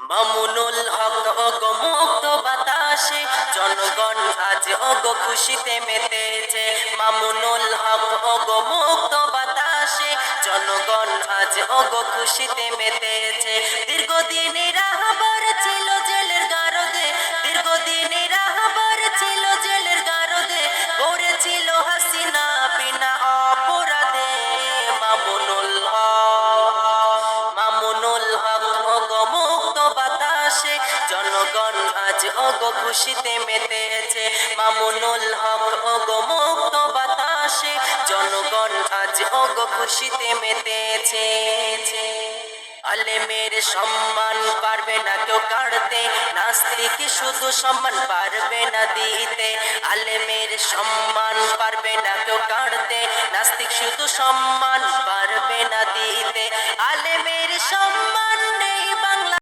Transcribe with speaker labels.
Speaker 1: মামুনুল হক ওগো মুক্ত বাতাসে জনগণ আজ ওগো খুশিতে মেতেছে। মামুনুল হক ওগো মুক্ত বাতাসে জনগণ আজ ওগো খুশিতে মেতেছে। দীর্ঘদিনের রাহবার ছিল জেলের গারদে, দীর্ঘদিনের রাহবার ছিল জেলের গারদে, করেছিল হাসিনা বিনা অপরাধে। মামুনুল হক, মামুনুল হক ওগো মুক্ত বাতাসে জনগণ আজ ওগো খুশিতে মেতেছে। মামুনুল হক ওগো মুক্ত বাতাসে জনগণ আজ ওগো খুশিতে মেতেছে। আলেমের সম্মান পারবে না কেউ কাড়তে, নাস্তিক শুধু সম্মান পারবে না দিতে। আলেমের সম্মান পারবে না কেউ কাড়তে, নাস্তিক শুধু সম্মান পারবে না দিতে। আলেমের সম্মান নেই